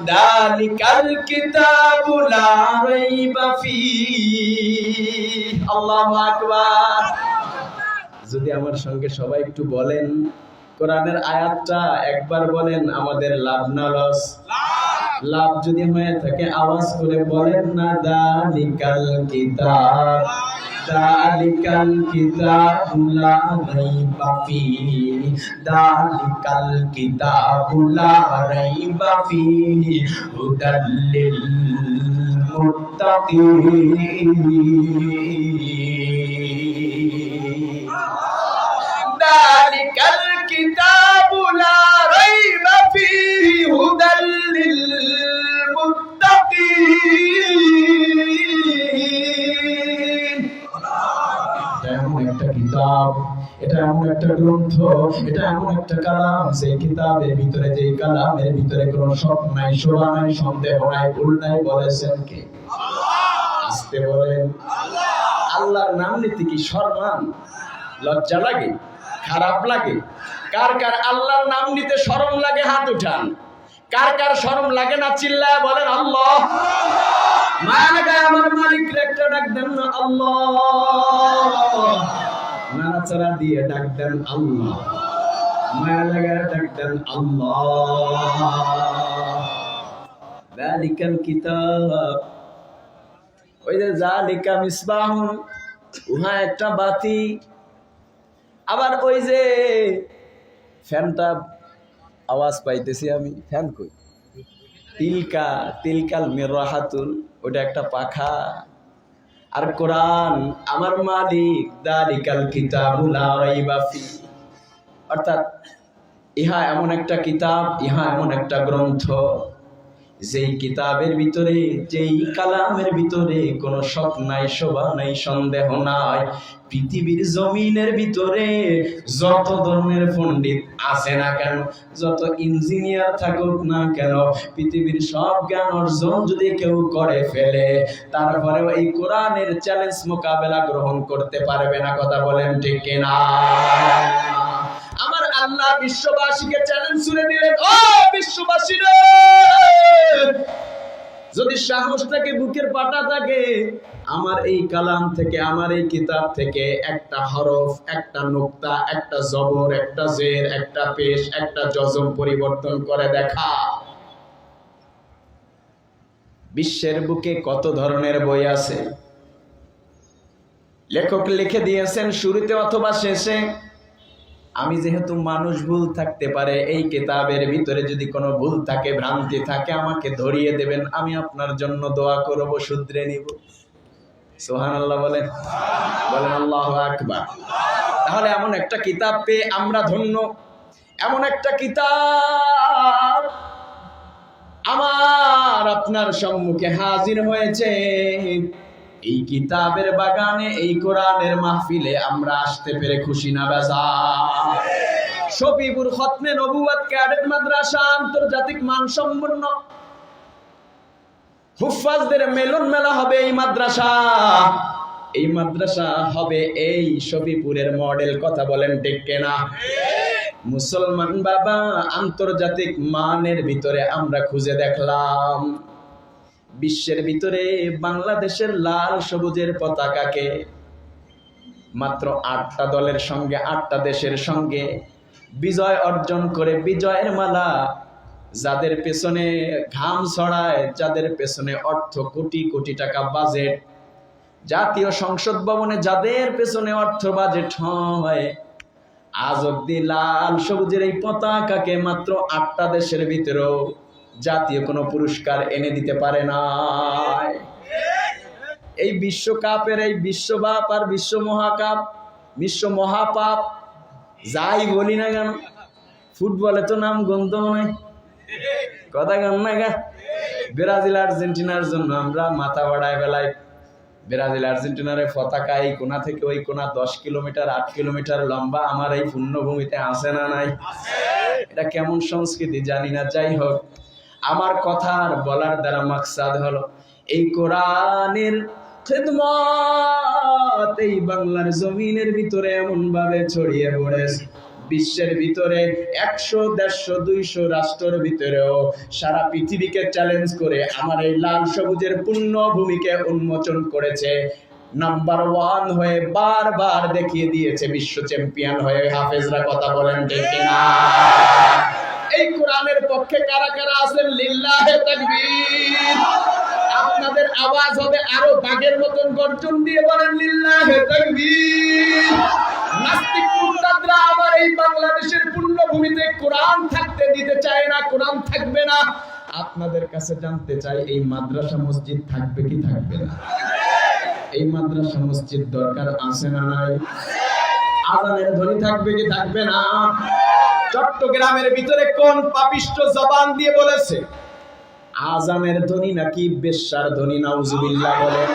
দালিকাল কিতাবু লা রাইবা ফীহি। আল্লাহু আকবার। যদি আমার সঙ্গে সবাই একটু বলেন কোরআনের আয়াতটা একবার বলেন, আমাদের লাভ না লস? লাভ যদি হয়ে থাকে আওয়াজ করে বলেন না, দালিকাল কিতাবু লা রাইবা ফীহি, দালিকাল কিতাবু লা রাইবা ফীহি হুদাল লিল মুত্তাকিন। দালিকাল কিতাবু লা রাইবা ফীহি হুদাল লিল মুত্তাকিন। এমন একটা কিতাব, এটা এমন একটা গ্রন্থ, এটা এমন একটা কালাম, সেই কিতাবের ভিতরে, যে কালামের ভিতরে কোনো শক নাই, শোভা নাই, সন্দেহ নাই, ভুল নাই। বলেছেন কে? আসতে বলেন। আল্লাহর নাম নিতে কি সম্মান, লজ্জা লাগে, খারাপ লাগে? কার কার আল্লাহর নাম নিতে শরম লাগে? হাত উঠান। কার কার শরম লাগে না? চিল্লায় বলেন আল্লাহ। মায়া লাগায় আমার মালিক রে একটা ডাক দেন না, আল্লাহ। নাড়াচাড়া দিয়ে ডাক দেন আল্লাহ। মায়া লাগায় ডাক দেন আল্লাহ। যালিকাল কিতাব, ওই যে যালিকা মিসবাহুন, উহা একটা বাতি। আবার ওই যে ফ্যানটা আওয়াজ পাইতেছি আমি, ফ্যান কই? তিলকাল মিররাহাতুন, ওটা একটা পাখা। আর কোরআন আমার মালিক, দালিকাল কিতাবু লা রাইবা ফীহি, অর্থাৎ ইহা এমন একটা কিতাব, ইহা এমন একটা গ্রন্থ, যেই কিতাবের ভিতরে, যেই কালামের ভিতরে কোনো শক নাই, শোভা নাই, সন্দেহ নাই। পৃথিবীর জমিনের ভিতরে যত ধরনের পণ্ডিত আছে না কেন, যত ইঞ্জিনিয়ার থাকুক না কেন, পৃথিবীর সব জ্ঞান অর্জন যদি কেউ করে ফেলে, তারপরেও এই কোরআনের চ্যালেঞ্জ মোকাবেলা গ্রহণ করতে পারবে না। কথা বলেন ঠিক কিনা? আমার আল্লাহ বিশ্ববাসীকে চ্যালেঞ্জ ছুড়ে দিলেন, ও বিশ্ববাসী রে, যদি সাহস থাকে, বুকের পাটা থাকে, আমার এই কালাম থেকে, আমার এই কিতাব থেকে একটা হরফ, একটা নুকতা, একটা জবর, একটা জের, একটা পেশ, একটা জজম পরিবর্তন করে দেখা। বিশ্বের বুকে কত ধরনের বই আছে, লেখক লিখে দিয়েছেন শুরুতে অথবা শেষে। আমি যেহেতু মানুষ, ভুল থাকতে পারে, এই কিতাবের ভিতরে যদি কোনো ভুল থাকে, ভ্রান্তি থাকে, আমাকে ধরিয়ে দেবেন, আমি আপনার জন্য দোয়া করব, শুধরে নিব। সুবহানাল্লাহ বলেন, বলেন আল্লাহু আকবার। তাহলে এমন একটা কিতাব পেয়ে আমরা ধন্য। এমন একটা কিতাব আমার আপনার সম্মুখে হাজির হয়েছে। এই কিতাবের বাগানে, এই কোরআনের মাহফিলে আমরা আসতে পেরে খুশি না বেজার? শফিপুর খতমে নবুয়ত ক্যাডেট মাদ্রাসা, আন্তর্জাতিক মানসম্পন্ন হুফাজদের মিলন মেলা হবে এই মাদ্রাসা। এই মাদ্রাসা হবে এই শফিপুরের মডেল। কথা বলেন ঠিক কিনা? মুসলমান বাবা, আন্তর্জাতিক মানের ভিতরে আমরা খুঁজে দেখলাম, বিশ্বের ভিতরে বাংলাদেশের লাল সবুজের পতাকাকে মাত্র 8টা দলের সঙ্গে, 8টা দেশের সঙ্গে বিজয় অর্জন করে, বিজয়ের মালা, যাদের পেছনে ঘাম ছড়ায়, যাদের পেছনে অর্থ, কোটি কোটি টাকা বাজেট, জাতীয় সংসদ ভবনে যাদের পেছনে অর্থ বাজেট হয়, আজ অব্দি লাল সবুজের এই পতাকাকে মাত্র 8টা দেশের ভিতরেও জাতীয় কোনো পুরস্কার এনে দিতে পারে না। এই বিশ্বকাপের, এই বিশ্ববাপ আর বিশ্ব মহাকাপ, বিশ্ব মহাপাপ যাই বলি না কেন, ফুটবলে তো নাম গন্ধ নাই। কথা গান না গা? ব্রাজিল আর্জেন্টিনার জন্য আমরা মাথা বাড়ায় বেলায়, ব্রাজিল আর্জেন্টিনার পতাকা এই কোনা থেকে ওই কোনা 10 কিলোমিটার 8 কিলোমিটার লম্বা আমার এই পূর্ণভূমিতে আছে না নাই? এটা কেমন সংস্কৃতি জানি না। যাই হোক, আমার কথার বলার দ্বারা মাকসাদ হলো, এই কোরআনের খেদমত এই বাংলার জমিনের ভিতরে এমন ভাবে ছড়িয়ে পড়েছে, বিশ্বের ভিতরে 100, 150, 200 রাষ্ট্রের ভিতরেও সারা পৃথিবীকে চ্যালেঞ্জ করে আমার এই লাল সবুজের পুণ্যভূমিকে উন্মোচন করেছে। নাম্বার 1 হয়ে বারবার দেখিয়ে দিয়েছে, বিশ্ব চ্যাম্পিয়ন হয়ে। হাফেজরা কথা বলেন ঠিক কিনা? এই কোরআনের পক্ষে কারা কারা আছেন? লিল্লাহে তাকবীর। আপনাদের আওয়াজ হবে আরো বাঘের মতন গর্জন দিয়ে বলেন লিল্লাহে তাকবীর। নাস্তিক মুরতাদরা আমার এই বাংলাদেশের পুণ্যভূমিতে কোরআন থাকতে দিতে চায় না, কোরআন থাকবে না। আপনাদের কাছে জানতে চাই, এই মাদ্রাসা মসজিদ থাকবে কি থাকবে না? এই মাদ্রাসা মসজিদ দরকার আছে না নাই? আজানের ধ্বনি থাকবে কি থাকবে না? চট্টগ্রামের ভিতরে কোন পাপিষ্ঠ জবান দিয়ে বলেছে আজানের ধ্বনি নাকি বেশ্যার ধ্বনি? নাউজুবিল্লাহ বলেন।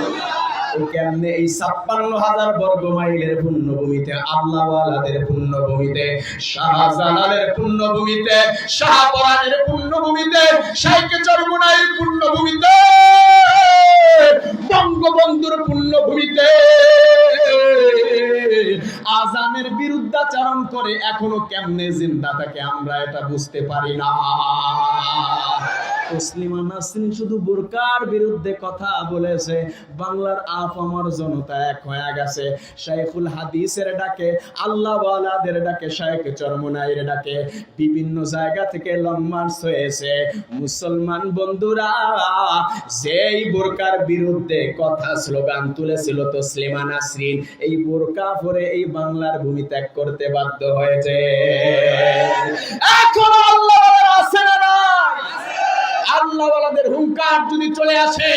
কেমনে এই 56,000 বর্গ মাইলের পুণ্যভূমিতে, আল্লাহওয়ালাদের পুণ্যভূমিতে, শাহজালালের পুণ্যভূমিতে, শাহপরানের পুণ্যভূমিতে, শাইখে চরমোনাইর পুণ্যভূমিতে, বঙ্গবন্ধুর পুণ্যভূমিতে আজানের বিরুদ্ধাচরণ করে এখনো কেমনে জিন্দা থাকে আমরা এটা বুঝতে পারি না। তসলিমা নাসরিন শুধু বোরকার বিরুদ্ধে কথা বলেছে, বাংলার আপামর জনতা এক হয়ে গেছে। শাইখুল হাদিসের ডাকে, আল্লাহওয়ালাদের ডাকে, শাইখে চরমোনাইর ডাকে বিভিন্ন জায়গা থেকে লং মার্চ হয়েছে। মুসলমান বন্ধুরা, যেই বোরকার বিরুদ্ধে কথা স্লোগান তুলেছিল তসলিমা নাসরিন, এই বোরকা পরে এই বাংলার ভূমি ত্যাগ করতে বাধ্য হয়েছে। এখন আল্লাহওয়ালা আছে না নাই? আল্লাহওয়ালাদের হুঙ্কার যদি চলে আসে,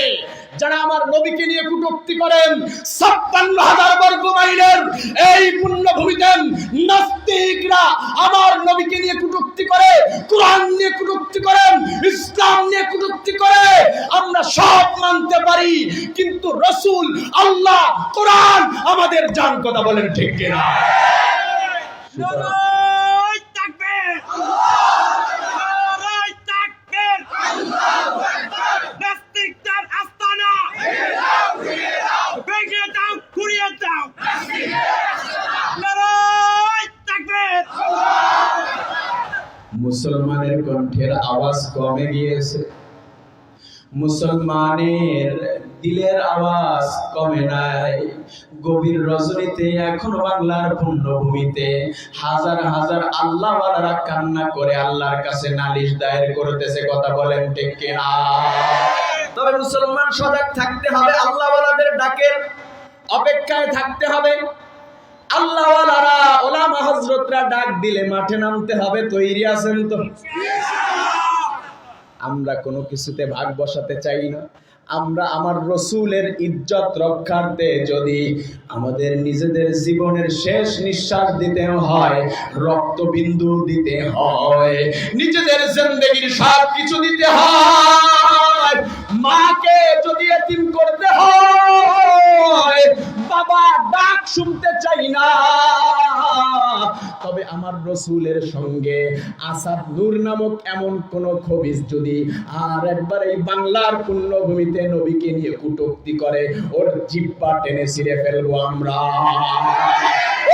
যারা আমার নবীকে নিয়ে কটূক্তি করেন, 56,000 বর্গ মাইলের এই পুণ্যভূমিতে নাস্তিকরা আমার নবীকে নিয়ে কটূক্তি করে, কোরআন নিয়ে কটূক্তি করেন, ইসলাম নিয়ে কটূক্তি করে, আমরা সব মানতে পারি, কিন্তু রাসূল, আল্লাহ, কোরআন আমাদের জান। কথা বলেন ঠিক কিনা? মুসলমানের কণ্ঠের আওয়াজ কমে গিয়েছে, মুসলমানের দিলের আওয়াজ কমে নাই। গভীর রজনীতে এখনো বাংলার পুণ্যভূমিতে হাজার হাজার আল্লাহওয়ালারা কান্না করে আল্লাহর কাছে নালিশ দায়ের করতেছে। কথা বলেন ঠিক কিনা? তবে মুসলমান সজাগ থাকতে হবে, আল্লাহওয়ালাদের ডাকের অপেক্ষায় থাকতে হবে। আল্লাহওয়ালারা, ওলামা হযরতরা ডাক দিলে মাঠে নামতে হবে। তৈরি আছেন তো? আমরা কোনো কিছুতে ভাগ বসাতে চাই না। আমরা আমার রসুলের ইজ্জত রক্ষার্থে যদি আমাদের নিজেদের জীবনের শেষ নিঃশ্বাস দিতে হয়, রক্তবিন্দু দিতে হয়, নিজেদের জিন্দেগির সব কিছু দিতে হয়, মাকে যদি এতিম করতে হয়, বাবা ডাক শুনতে চাই না, তবে আমার রসুলের সঙ্গে আসাদ নূর নামক এমন কোন খবিস যদি আর একবার এই বাংলার পুণ্যভূমিতে নবীকে নিয়ে কটূক্তি করে, ওর জিহ্বা টেনে ছিঁড়ে ফেলবো আমরা,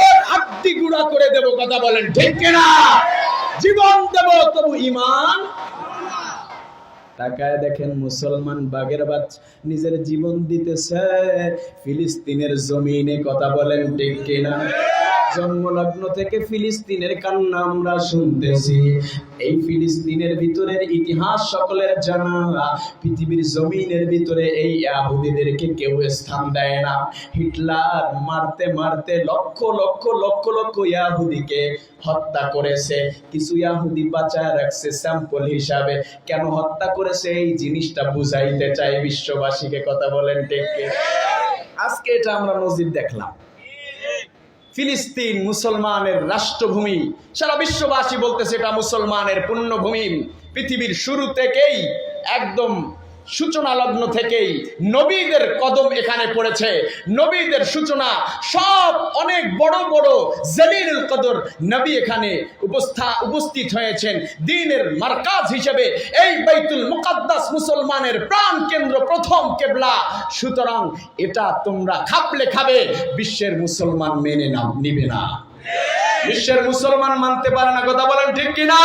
ওর আত্মি গুঁড়া করে দেব। কথা বলেন ঠিক কিনা? জীবন দেব তবু ঈমান। তাকায় দেখেন, মুসলমান বাগের বাচ্চা নিজের জীবন দিতেছে ফিলিস্তিনের জমিনে। কথা বলেন ঠিক কিনা? জন্মলগ্ন থেকে ফিলিস্তিনের কান্না আমরা শুনতেছি। এই ফিলিস্তিনের ভিতরের ইতিহাস সকলের জানা। পৃথিবীর জমিনের ভিতরে এই ইহুদিদেরকে কেউ স্থান দেয় না। হিটলার মারতে মারতে লক্ষ লক্ষ লক্ষ লক্ষ ইহুদিকে হত্যা করেছে। কিছু ইহুদি বাঁচায় রাখছে স্যাম্পল হিসাবে। কেন হত্যা করেছে এই জিনিসটা বুঝাইতে চাই বিশ্ববাসীকে। কথা বলেন ঠিক কি? আজকে এটা আমরা নজির দেখলাম। ফিলিস্তিন মুসলমানের রাষ্ট্রভূমি, সারা বিশ্ববাসী বলতেছে এটা মুসলমানের পুণ্যভূমি। পৃথিবীর শুরু থেকেই, একদম সূচনা লগ্ন থেকেই নবীদের কদম এখানে পড়েছে। নবীদের সূচনা সব অনেক বড় বড় জলিলুল কদর নবী এখানে উপস্থিত হয়েছেন দ্বীনের মারকাজ হিসেবে। এই বাইতুল মুকাদ্দাস মুসলমানের প্রাণ কেন্দ্র, প্রথম কেবলা। সুতরাং এটা তোমরা খাপলে খাবে, বিশ্বের মুসলমান মেনে নিবে না। বিশ্বের মুসলমান মানতে পারে না, কথা বলেন ঠিক কিনা?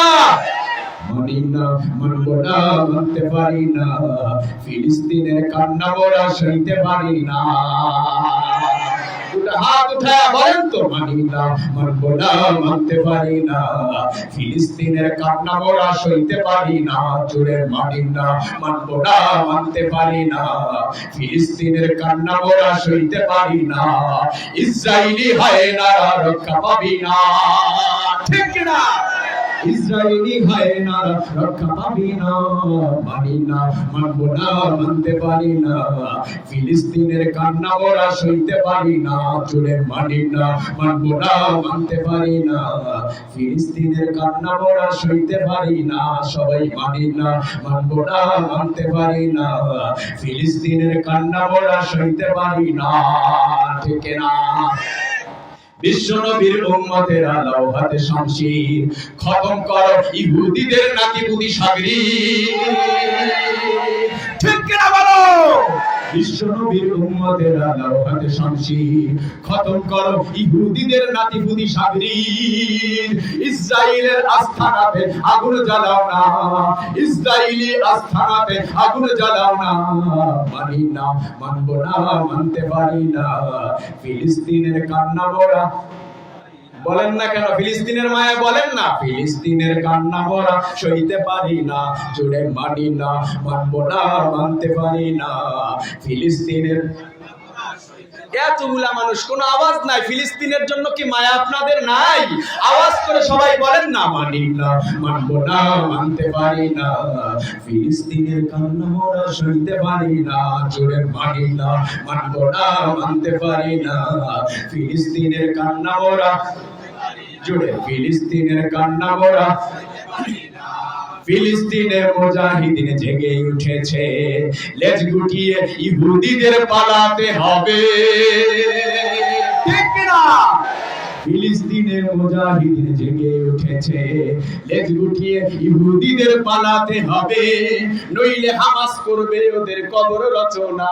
মানি না, মানব না, মানতে পারি না, ফিলিস্তিনের কান্না মোরা সইতে পারি না। হাত উঠায়া বলেন তো, মানি না, মানব না, মানতে পারি না, ফিলিস্তিনের কান্না মোরা সইতে পারি না। জোরে মানি না, মানব না, মানতে পারি না, ফিলিস্তিনের কান্না মোরা সইতে পারি না। ইসরায়েলি হয় না, রক্ষা পাবি না, ঠিক না? ইসরায়েলি হয় না, রক্ষা পাবি না। মানি না, মানব না, মানতে পারি না, ফিলিস্তিনের কান্না মোরা সইতে পারি না। জোরে মানি না, মানব না, মানতে পারি না, ফিলিস্তিনের কান্না মোরা সইতে পারি না। সবাই মানি না, মানব না, মানতে পারি না, ফিলিস্তিনের কান্না মোরা সইতে পারি না, ঠিক না? বিশ্ব নবীর উম্মতেরা লাও হাতে শামশির, খতম করো ইহুদিদের নাতিপুতি সাগরি, ঠিক কিনা বলো? বিশ্ব নবীর উম্মতেরা লাও হাতে শামশির, খতম করো ইহুদিদের নাতিপুতি সাগরি। ইসরায়েলের আস্থানাতে আগুন জ্বালাও না, ইসরায়েলি আস্থানাতে আগুন জ্বালাও না। মানি না, মানব না, মানতে পারি না, ফিলিস্তিনের কান্না মোরা, বলেন না কেন? ফিলিস্তিনের মায়া বলেন না, ফিলিস্তিনের কান্না মোরা সইতে পারি না। জোরে মানি না, মানব না, মানতে পারি না, ফিলিস্তিনের। এতগুলা মানুষ, কোন আওয়াজ নাই। ফিলিস্তিনের জন্য কি মায়া আপনাদের নাই? আওয়াজ করে সবাই বলেন না, মানি না, মানব না, মানতে পারি না, ফিলিস্তিনের কান্না মোরা সইতে পারি না। জোরে মানি না, মানব না, মানতে পারি না, ফিলিস্তিনের কান্না মোরা, জোরে ফিলিস্তিনের কান্না মোরা। ফিলিস্তিনে মুজাহিদিন জেগে উঠেছে, লেজ গুটিয়ে ইহুদিদের পালাতে হবে, ঠিক না? ফিলিস্তিনে মুজাহিদিন জেগে উঠেছে, লেজ গুটিয়ে ইহুদিদের পালাতে হবে, নইলে হামাস করবে ওদের কবর রচনা।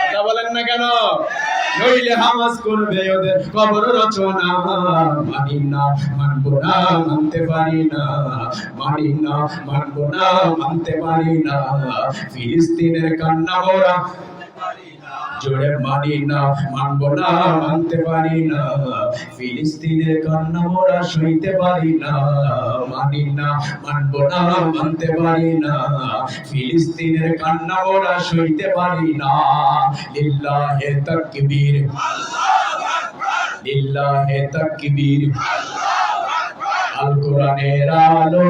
কথা বলেন না কেন? নইলে হামাস করবে ওদের কবর রচনা। মানি না, মানব না, মানতে পারি না, মানি না, মানব না, মানতে পারি না, ফিলিস্তিনের কান্না মোরা, জোরে মানি না, মানব না, মানতে পারি না, ফিলিস্তিনের কান্না মোরা সইতে পারি না। মানি না, মানব না, মানতে পারি না, ফিলিস্তিনের কান্না মোরা সইতে পারি না। লিল্লাহে তাকবীর, লিল্লাহে তাকবীর, আল কোরআনের আলো,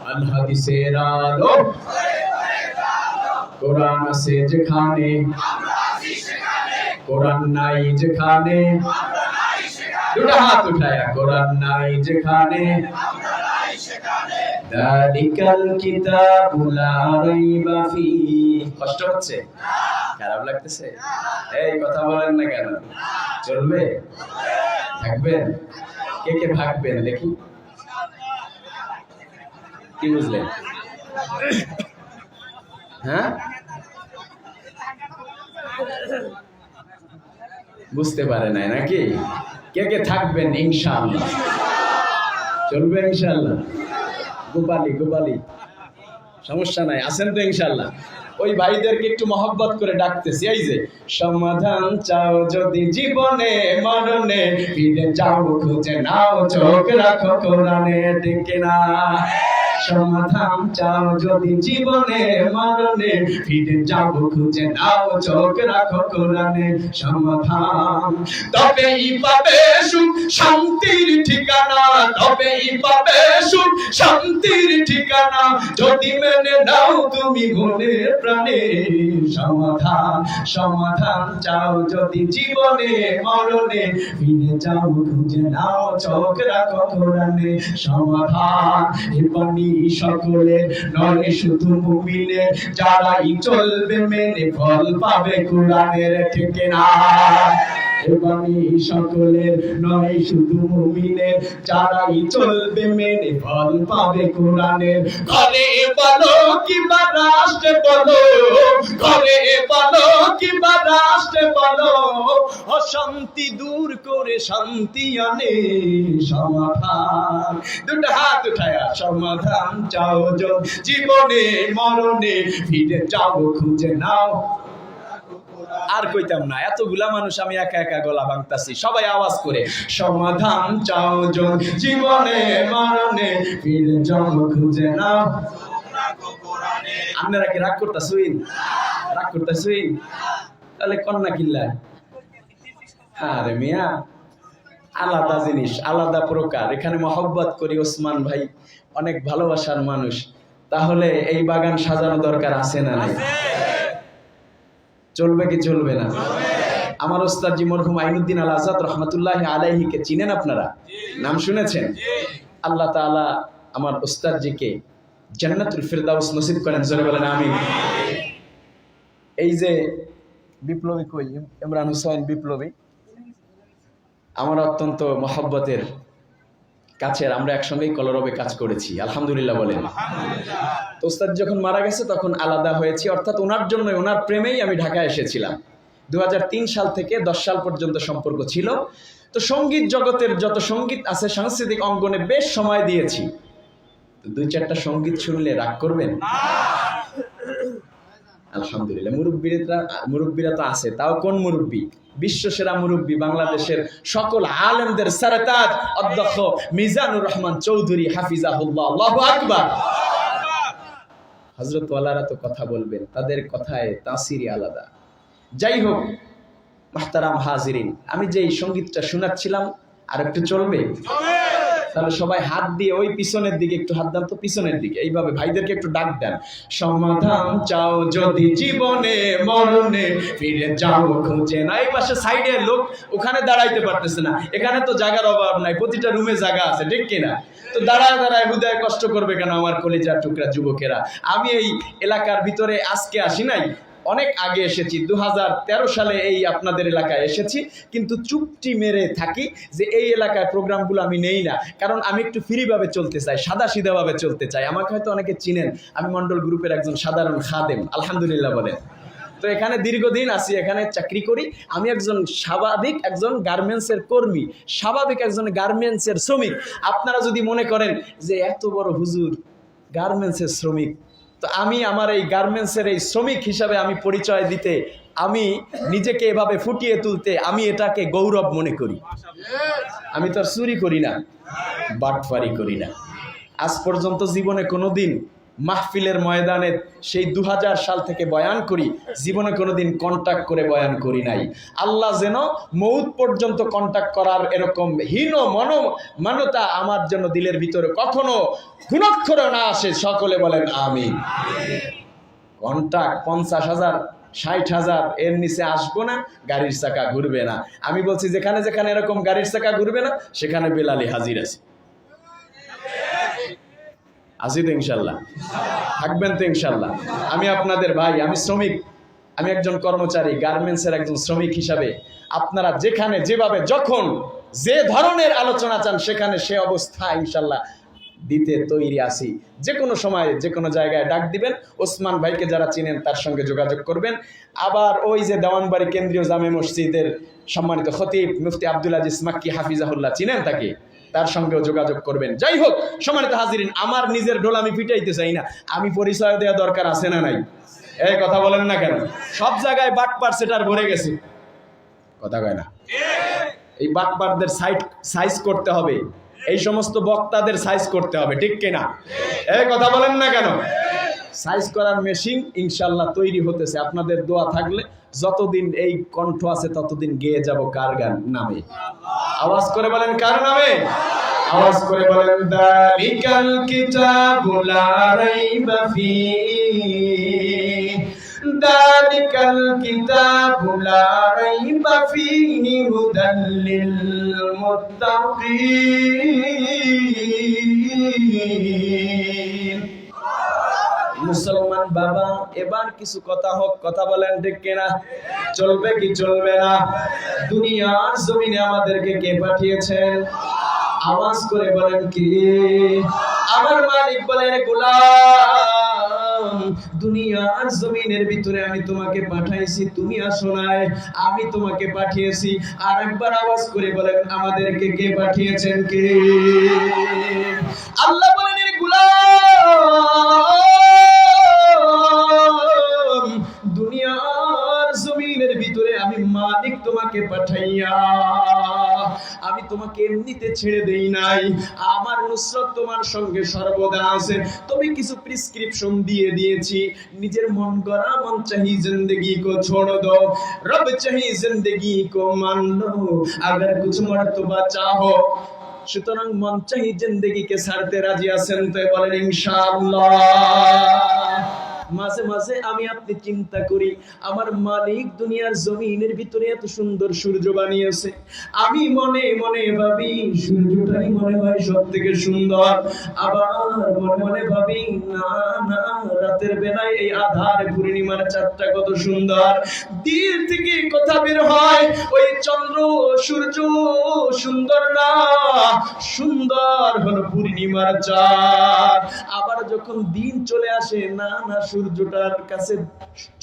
আল হাদিসের আলো, কোরআন আছে যেখানে, কোরআন নাই যেখানে, দুটো হাত উঠায়া, কোরআন নাই যেখানে, যালিকাল কিতাবু লা রাইবা ফীহি। কষ্ট হচ্ছে? খারাপ লাগতেছে? এই কথা বলেন না কেন? চলবে? থাকবেন? কে কে ভাগবেন দেখি? কি বুঝলেন? হ্যাঁ, বুঝতে পারে নাই নাকি? কে কে থাকবেন? ইনশাআল্লাহ চলবে, ইনশাআল্লাহ। গোপালি, গোপালি, সমস্যা নাই, আছেন তো ইনশাআল্লাহ? ওই ভাইদেরকে একটু মহব্বত করে ডাকতেছি। এই যে, সমাধান চাও যদি জীবনে মরণে, ফিরে যাও খুঁজে নাও, চোখ রাখো কোরআনে, ঠিক না? সমাধান চাও যদি জীবনে মরণে, ফিরে যাও খুঁজে নাও, চোখ রাখো কোরআনে, সমাধান। তবেই পাবে সুখ শান্তির ঠিকানা, তবেই পাবে সুখ শান্তির ঠিকানা, যদি মেনে নাও তুমি মনে প্রাণে। সমাধান, সমাধান চাও যদি জীবনে মরণে, ফিরে যাও খুঁজে নাও, চোখ রাখো কোরআনে, সমাধান। এ পানি সকলে নয় শুধু মুমিনের, যারাই চলবে মেনে ফল পাবে কোরআনের, ঠিক না? এ বাণী সকলের নয় শুধু মুমিনের, যারাই চলবে মেনে ফল পাবে কোরআনের। ঘরে বলো কিংবা রাষ্ট্রে বলো, ঘরে বলো কিংবা রাষ্ট্রে বলো, অশান্তি দূর করে শান্তি আনে সমাধান। দুটো হাত উঠায়া সমাধান চাও জীবনে মরণে, ফিরে যাও খুঁজে নাও। আর কইতাম না, এতগুলা মানুষ আমি একা একা গলা ভাঙতাছি, সবাই আওয়াজ করে সমাধান চাও জীবনে মরণে, ফিরে যাও খুঁজে নাও। আপনারা কি রাগ করতেছেন? রাগ করতেছেন? তাহলে কন্যা কিল্লা। আরে মিয়া, আলাদা জিনিস, আলাদা প্রকার। এখানে মহব্বত করি, ওসমান ভাই অনেক ভালোবাসার মানুষ। তাহলে এই বাগান সাজানো দরকার আছে না নাই? চলবে কি চলবে না? আমার ওস্তাদ জি মরহুম আইনুদ্দিন আল আজাদ রহমতুল্লাহ আলাইহিকে চিনেন আপনারা? নাম শুনেছেন? আল্লাহ তাআলা আমার ওস্তাদ জিকে জান্নাতুল ফিরদাউস নসিব করেন, জোরে বলেন আমিন। এই যে বিপ্লবী কই, ইমরান হুসাইন বিপ্লবী, আমার অত্যন্ত মহব্বতের কাছের, আমরা একসঙ্গেই কলরবে কাজ করেছি, আলহামদুলিল্লাহ বলেন। তো ওস্তাদ যখন মারা গেছে তখন আলাদা হয়েছি, অর্থাৎ ওনার জন্য, ওনার প্রেমেই আমি ঢাকায় এসেছিলাম। 2003 সাল থেকে 10 সাল পর্যন্ত সম্পর্ক ছিল। তো সঙ্গীত জগতের যত সঙ্গীত আছে, সাংস্কৃতিক অঙ্গনে বেশ সময় দিয়েছি। তো 2-4টা সঙ্গীত শুনলে রাগ করবেন? আলহামদুলিল্লাহ, মুরব্বীরা তো আছে। তাও কোন মুরব্বী? বিশ্বসেরা মুরব্বী, বাংলাদেশের সকল আলেমদের সরতাজ অধ্যক্ষ মিজানুর রহমান চৌধুরী হাফিজাহুল্লাহ। আল্লাহু আকবার। হযরত ওয়ালারা তো কথা বলবেন, তাদের কথায় তাসিরই আলাদা। যাই হোক মুহতারাম হাজিরিন, আমি যে এই সঙ্গীতটা শোনাচ্ছিলাম আর একটু চলবে? তাহলে সবাই হাত দিয়ে ওই পিছনের দিকে একটু হাত দেন তো, পিছনের দিকে, এইভাবে ভাইদেরকে একটু ডাক দেন। সমাধান চাও যদি জীবনে মরণে, ফিরে যাও খুঁজে না। এই পাশে সাইডের লোক ওখানে দাঁড়াইতে পারতেছে না, এখানে তো জায়গার অভাব নাই, প্রতিটা রুমে জায়গা আছে, ঠিক কিনা? তো দাঁড়ায় দাঁড়ায় হৃদয় কষ্ট করবে কেন আমার কলিজার টুকরা যুবকেরা? আমি এই এলাকার ভিতরে আজকে আসি নাই, অনেক আগে এসেছি, 2013 সালে এই আপনাদের এলাকায় এসেছি, কিন্তু চুপটি মেরে থাকি যে এই এলাকায় প্রোগ্রামগুলো আমি নেই না, কারণ আমি একটু ফ্রিভাবে চলতে চাই, সাদা সিধাভাবে চলতে চাই। আমাকে হয়তো অনেকে চিনেন, আমি মন্ডল গ্রুপের একজন সাধারণ খাদেম, আলহামদুলিল্লাহ বলেন। তো এখানে দীর্ঘদিন আছি, এখানে চাকরি করি। আমি একজন স্বাভাবিক একজন গার্মেন্টসের কর্মী, স্বাভাবিক একজন গার্মেন্টসের শ্রমিক। আপনারা যদি মনে করেন যে এত বড় হুজুর গার্মেন্টসের শ্রমিক, তো আমি আমার এই গার্মেন্টসের এই শ্রমিক হিসাবে আমি পরিচয় দিতে, আমি নিজেকে এভাবে ফুটিয়ে তুলতে, আমি এটাকে গৌরব মনে করি। আমি তো আর চুরি করি না, বাটফারি করি না। আজ পর্যন্ত জীবনে কোনোদিন মাহফিলের ময়দানে সেই 2000 সাল থেকে বয়ান করি, জীবনে কোনোদিন কন্টাক্ট করে বয়ান করি নাই। আল্লাহ যেন মৌত পর্যন্ত কন্টাক্ট করার এরকম হীন মানতা আমার জন্য দিলের ভিতরে কখনো গুণাক্ষরে না আসে। সকলে বলেন আমিন। কন্টাক্ট 50,000 60,000 এর নিচে আসবো না, গাড়ির চাকা ঘুরবে না। আমি বলছি যেখানে যেখানে এরকম গাড়ির চাকা ঘুরবে না, সেখানে বেলালি হাজির আছে। আসি তো ইনশাল্লাহ? থাকবেন তো ইনশাল্লাহ? আমি আপনাদের ভাই, আমি শ্রমিক, আমি একজন কর্মচারী, গার্মেন্টসের একজন শ্রমিক হিসাবে আপনারা যেখানে যেভাবে যখন যে ধরনের আলোচনা চান সেখানে সে অবস্থা ইনশাল্লাহ দিতে তৈরি আছি। যে কোনো সময় যে কোনো জায়গায় ডাক দিবেন। ওসমান ভাইকে যারা চিনেন তার সঙ্গে যোগাযোগ করবেন। আবার ওই যে দেওয়ানবাড়ি কেন্দ্রীয় জামে মসজিদের সম্মানিত খতিব মুফতি আব্দুল আজিজ মাক্কি হাফিজাহুল্লাহ, চিনেন তাকে, তার সঙ্গেও যোগাযোগ করবেন। যাই হোক সম্মানিত হাজিরিন, আমার নিজের ঢোল আমি পিটাইতে চাই না, আমি পরিচয় দেওয়া দরকার আছে না নাই? এই কথা বলেন না কেন? সব জায়গায় বাটপার সেটার ভরে গেছে, কথা কয় না? এই বাটপারদের সাইজ করতে হবে, এই সমস্ত বক্তাদের সাইজ করতে হবে, ঠিক কিনা? এই কথা বলেন না কেন? সাইজ করার মেশিন ইনশাল্লাহ তৈরি হতেছে, আপনাদের দোয়া থাকলে যতদিন এই কণ্ঠ আছে ততদিন গেয়ে যাব কার গান নামে? আওয়াজ করে বলেন কার নামে? আওয়াজ করে বলেন যালিকাল কিতাবু লা রাইবা ফীহি, যালিকাল কিতাবু লা রাইবা ফীহি হুদাল লিল মুত্তাকিন। মুসলমান মুসলমান বাবা, এবার কিছু কথা হোক, কথা বলেন ঠিক কিনা? চলবে কি চলবে না? দুনিয়ার জমিনে আমাদেরকে কে পাঠিয়েছেন? আওয়াজ করে বলেন কি? আমার মালিক বলেন, গোলাম, দুনিয়ার জমিনের ভিতরে আমি তোমাকে পাঠাইছি, তুমি আসো নাই, আমি তোমাকে পাঠিয়েছি। আর একবার আওয়াজ করে বলেন, আমাদেরকে কে পাঠিয়েছেন? কে? আল্লাহ বলেন, গোলাম, দুনিয়ার জমিনের ভিতরে আমি মালিক তোমাকে পাঠাইয়া আমি তোমাকে এমনিতে ছেড়ে দেই নাই। আমার নুসরত তোমার সঙ্গে সর্বদা আছে। তুমি কিছু প্রেসক্রিপশন দিয়ে দিয়েছি, নিজের মন গড়া মন চাহি জিंदगी को छोड़ दो, रब चाही जिंदगी को मान लो, अगर कुछ मर्तबा चाहो। সুতরাং মন চাহি জিंदगीকে ছাড়তে রাজি আছেন তো? বলেন ইনশাআল্লাহ। মাঝে মাঝে আমি আপনি চিন্তা করি, আমার মালিক দুনিয়ার জমিনের ভিতরে এত সুন্দর সূর্য বানিয়েছে, আমি মনে মনে ভাবি সূর্যটাই মনে হয় সব থেকে সুন্দর। আবার মনে মনে ভাবি, না না, রাতের বেলায় এই আধার পূর্ণিমার চাঁদটা কত সুন্দর। দিল থেকে কথা বের হয়, ওই চন্দ্র সূর্য সুন্দর না, সুন্দর হলো পূর্ণিমার চাঁদ। আবার যখন দিন চলে আসে, না না, সূর্যটার কাছে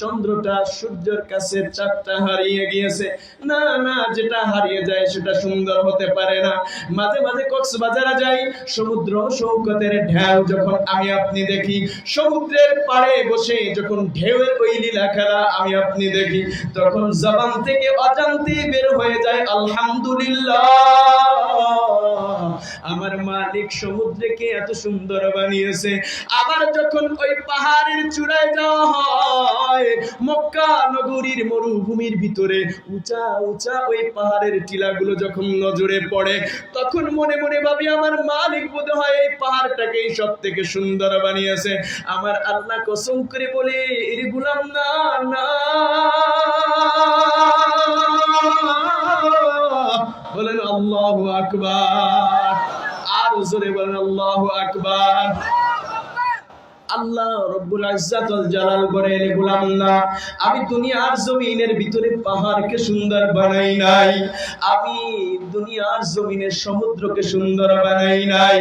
চন্দ্রটা, সূর্যের কাছে চাঁদটা হারিয়ে গিয়েছে। না না, যেটা হারিয়ে যায় সেটা সুন্দর হতে পারে না। মাঝে মাঝে কক্সবাজারে যাই, সমুদ্র সৈকতের ঢেউ যখন আমি আপনি দেখি, সমুদ্রের পাড়ে বসে যখন ঢেউয়ের ওই লীলা খেলা আমি আপনি দেখি, তখন জবান থেকে অজান্তে বের হয়ে যায় আলহামদুলিল্লাহ, আমার মালিক সমুদ্রকে এত সুন্দর বানিয়েছে। আবার যখন ওই পাহাড়ের চূড়ায় যাওয়া হয়, মক্কা নগরীর মরুভূমির ভিতরে উঁচা উঁচা ওই পাহাড়ের টিলাগুলো যখন নজরে পড়ে, তখন মনে মনে ভাবি, আমার মালিক বোধহয় এই পাহাড়টাকেই সব থেকে সুন্দর বানিয়েছে। আমার আল্লাহ কসম করে বলে, এর গোলাম, না না, বলেন আল্লাহু আকবার। আর জোরে বলেন আল্লাহু আকবার। আল্লাহ রব্বুল ইজ্জত ওয়াল জালাল বলেন, গোলাম না, আমি দুনিয়ার জমিনের ভিতরে পাহাড়কে সুন্দর বানাই নাই, আমি দুনিয়ার জমিনের সমুদ্রকে সুন্দর বানাই নাই,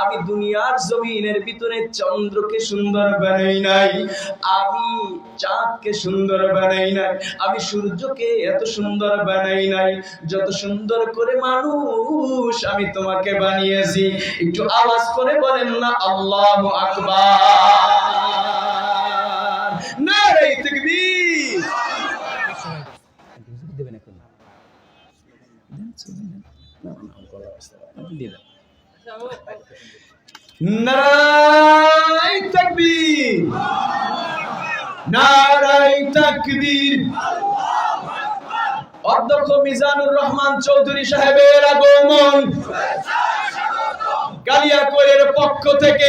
আমি দুনিয়ার জমিনের ভিতরে চন্দ্রকে সুন্দর বানাই নাই, আমি চাঁদকে সুন্দর বানাই নাই, আমি সূর্যকে এত সুন্দর বানাই নাই যত সুন্দর করে মানুষ আমি তোমাকে বানিয়েছি। একটু আওয়াজ করে বলেন না আল্লাহু আকবার। নারে তাকবীর। নারে তাকবীর, নারে তাকবীর। অধ্যক্ষ মিজানুর রহমান চৌধুরী সাহেবের আগমন কালিয়াকৈরের পক্ষ থেকে